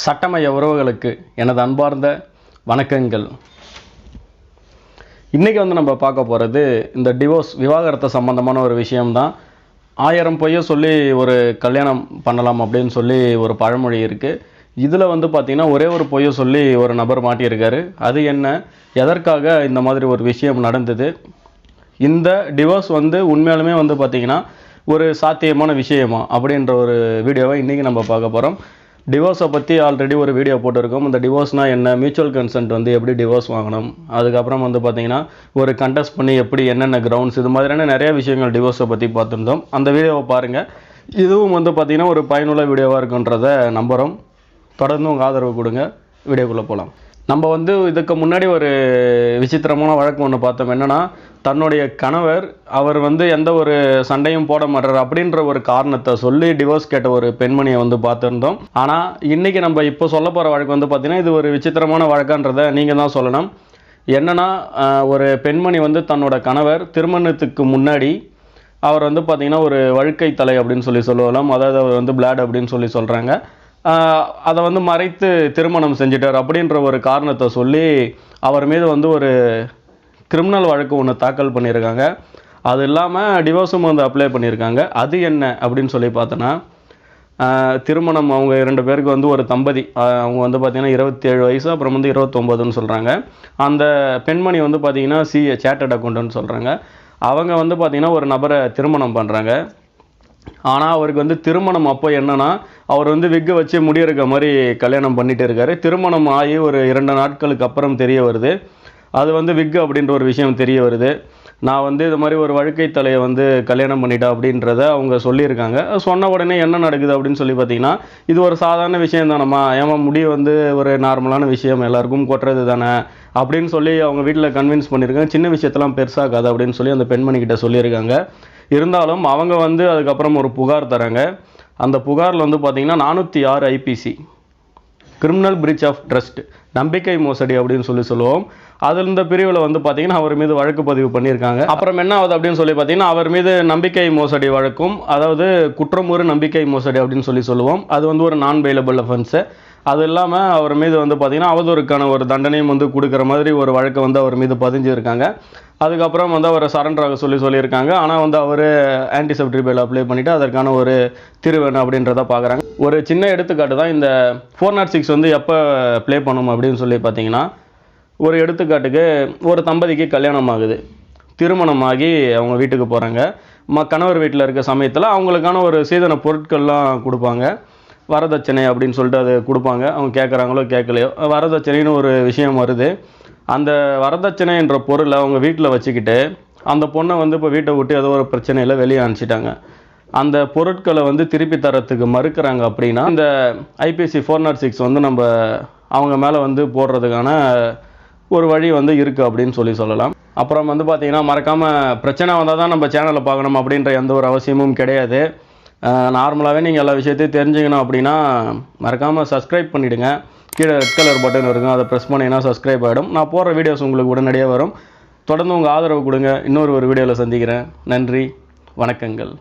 சட்டமய உறவுகளுக்கு எனது அன்பார்ந்த வணக்கங்கள். இன்றைக்கி நம்ம பார்க்க போகிறது இந்த டிவோர்ஸ் விவாகரத்து சம்பந்தமான ஒரு விஷயம்தான். 1000 பொய்யை சொல்லி ஒரு கல்யாணம் பண்ணலாம் அப்படின்னு சொல்லி ஒரு பழமொழி இருக்குது. இதில் பார்த்திங்கன்னா ஒரே ஒரு பொய்யை சொல்லி ஒரு நபர் மாட்டியிருக்காரு. அது என்ன, எதற்காக இந்த மாதிரி ஒரு விஷயம் நடந்தது, இந்த டிவோர்ஸ் உண்மையாலுமே பார்த்திங்கன்னா ஒரு சாத்தியமான விஷயமா அப்படின்ற ஒரு வீடியோவை இன்றைக்கி நம்ம பார்க்க போகிறோம். டிவோர்ஸை பற்றி ஆல்ரெடி ஒரு வீடியோ போட்டிருக்கோம். இந்த டிவோர்ஸ்னால் என்ன, மியூச்சுவல் கன்சென்ட் எப்படி டிவோர்ஸ் வாங்கணும், அதுக்கப்புறம் பார்த்திங்கன்னா ஒரு கண்டெஸ்ட் பண்ணி எப்படி என்னென்ன கிரவுண்ட்ஸ், இது மாதிரியான நிறைய விஷயங்கள் டிவோர்ஸை பற்றி பார்த்துருந்தோம். அந்த வீடியோவை பாருங்கள். இதுவும் பார்த்திங்கன்னா ஒரு பயனுள்ள வீடியோவாக இருக்குன்றதை நம்புகிறோம். தொடர்ந்து உங்கள் ஆதரவு கொடுங்க. வீடியோக்குள்ளே போகலாம். நம்ம இதுக்கு முன்னாடி ஒரு விசித்திரமான வழக்கு ஒன்று பார்த்தோம். என்னென்னா, தன்னுடைய கணவர் அவர் எந்த ஒரு சண்டையும் போட மாட்டார் அப்படின்ற ஒரு காரணத்தை சொல்லி டிவோர்ஸ் கேட்ட ஒரு பெண்மணியை பார்த்துருந்தோம். ஆனால் இன்றைக்கி நம்ம இப்போ சொல்ல போகிற வழக்கு பார்த்திங்கன்னா இது ஒரு விசித்திரமான வழக்குன்றதை நீங்கள் தான் சொல்லணும். என்னென்னா, ஒரு பெண்மணி தன்னோட கணவர் திருமணத்துக்கு முன்னாடி அவர் பார்த்திங்கன்னா ஒரு வழுக்கை தலை அப்படின்னு சொல்லி சொல்லலாம். அதாவது அவர் பிளாட் அப்படின்னு சொல்லி சொல்கிறாங்க. அதை மறைத்து திருமணம் செஞ்சிட்டார் அப்படின்ற ஒரு காரணத்தை சொல்லி அவர் மீது ஒரு கிரிமினல் வழக்கு ஒன்று தாக்கல் பண்ணியிருக்காங்க. அது இல்லாமல் டிவோர்ஸும் அப்ளை பண்ணியிருக்காங்க. அது என்ன அப்படின்னு சொல்லி பார்த்தோன்னா, திருமணம் அவங்க 2 பேருக்கு ஒரு தம்பதி, அவங்க பார்த்திங்கன்னா 27 வயசு, அப்புறம் 29ன்னு சொல்கிறாங்க. அந்த பெண்மணி பார்த்திங்கன்னா CA சார்ட்டர்ட் அக்கௌண்டன்ட்னு சொல்கிறாங்க. அவங்க பார்த்திங்கன்னா ஒரு நபரை திருமணம் பண்ணுறாங்க. ஆனால் அவருக்கு திருமணம் அப்போ என்னென்னா, அவர் விக்கை வச்சு முடியிருக்க மாதிரி கல்யாணம் பண்ணிகிட்டு இருக்காரு. திருமணம் ஆகி ஒரு 2 நாட்களுக்கு அப்புறம் தெரிய வருது, அது விக்கு அப்படின்ற ஒரு விஷயம் தெரிய வருது. நான் இது மாதிரி ஒரு வழுக்கை தலையை கல்யாணம் பண்ணிட்டேன் அப்படின்றத அவங்க சொல்லியிருக்காங்க. சொன்ன உடனே என்ன நடக்குது அப்படின்னு சொல்லி பார்த்தீங்கன்னா, இது ஒரு சாதாரண விஷயம் தானம்மா, ஏமா முடி ஒரு நார்மலான விஷயம், எல்லாருக்கும் கொட்டுறது தானே அப்படின்னு சொல்லி அவங்க வீட்டில் கன்வின்ஸ் பண்ணியிருக்காங்க. சின்ன விஷயத்தெல்லாம் பெருசாகாது அப்படின்னு சொல்லி அந்த பெண்மணிக்கிட்ட சொல்லியிருக்காங்க. இருந்தாலும் அவங்க அதுக்கப்புறம் ஒரு புகார் தராங்க. அந்த புகாரில் பார்த்திங்கன்னா 406 IPC criminal breach of trust, நம்பிக்கை மோசடி அப்படின்னு சொல்லி சொல்லுவோம். அதில் இந்த பிரிவில் பார்த்திங்கன்னா அவர் மீது வழக்கு பதிவு பண்ணியிருக்காங்க. அப்புறம் என்ன ஆகுது அப்படின்னு சொல்லி பார்த்தீங்கன்னா, அவர் மீது நம்பிக்கை மோசடி வழக்கும், அதாவது குற்றமுறு நம்பிக்கை மோசடி அப்படின்னு சொல்லி சொல்லுவோம். அது ஒரு நான் பெயிலபிள் அஃபென்ஸு. அது இல்லாமல் அவர் மீது பார்த்திங்கன்னா அவதூறுக்கான ஒரு தண்டனையும் கொடுக்குற மாதிரி ஒரு வழக்கை அவர் மீது பதிஞ்சிருக்காங்க. அதுக்கப்புறம் அவரை சரண்டராக சொல்லியிருக்காங்க. ஆனால் அவர் ஆன்டிசெப்டிக் பெயில் அப்ளை பண்ணிவிட்டு அதற்கான ஒரு தீர்வு என்ன அப்படின்றத பார்க்குறாங்க. ஒரு சின்ன எடுத்துக்காட்டு தான் இந்த 406 எப்போ ப்ளே பண்ணும் அப்படின்னு சொல்லி பார்த்தீங்கன்னா, ஒரு எடுத்துக்காட்டுக்கு ஒரு தம்பதிக்கு கல்யாணம் ஆகுது, திருமணமாகி அவங்க வீட்டுக்கு போகிறாங்க. கணவர் வீட்டில் இருக்க சமயத்தில் அவங்களுக்கான ஒரு சீதன பொருட்கள்லாம் கொடுப்பாங்க. வரதட்சணை அப்படின்னு சொல்லிட்டு அது கொடுப்பாங்க. அவங்க கேட்குறாங்களோ கேட்கலையோ, வரதட்சணைன்னு ஒரு விஷயம் வருது. அந்த வரதட்சணை என்ற பொருளை அவங்க வீட்டில் வச்சுக்கிட்டு அந்த பொண்ணை இப்போ வீட்டை விட்டு ஏதோ ஒரு பிரச்சனையில் வெளியே அனுப்பிச்சிட்டாங்க. அந்த பொருட்களை திருப்பி தரத்துக்கு மறுக்கிறாங்க. அப்படின்னா இந்த IPC 406 நம்ம அவங்க மேலே போடுறதுக்கான ஒரு வழி இருக்குது அப்படின்னு சொல்லலாம். அப்புறம் பார்த்திங்கன்னா, மறக்காமல் பிரச்சனை வந்தால் தான் நம்ம சேனலை பார்க்கணும் அப்படின்ற எந்த ஒரு அவசியமும் கிடையாது. நார்மலாகவே நீங்கள் எல்லா விஷயத்தையும் தெரிஞ்சுக்கணும் அப்படின்னா மறக்காமல் சப்ஸ்கிரைப் பண்ணிவிடுங்க. கீழே ரெட் கலர் பட்டன் இருக்கும், அதை ப்ரெஸ் பண்ணிங்கன்னா சப்ஸ்கிரைப் ஆகிடும். நான் போடுற வீடியோஸ் உங்களுக்கு உடனடியாக வரும். தொடர்ந்து உங்கள் ஆதரவு கொடுங்க. இன்னொரு வீடியோவில் சந்திக்கிறேன். நன்றி, வணக்கங்கள்.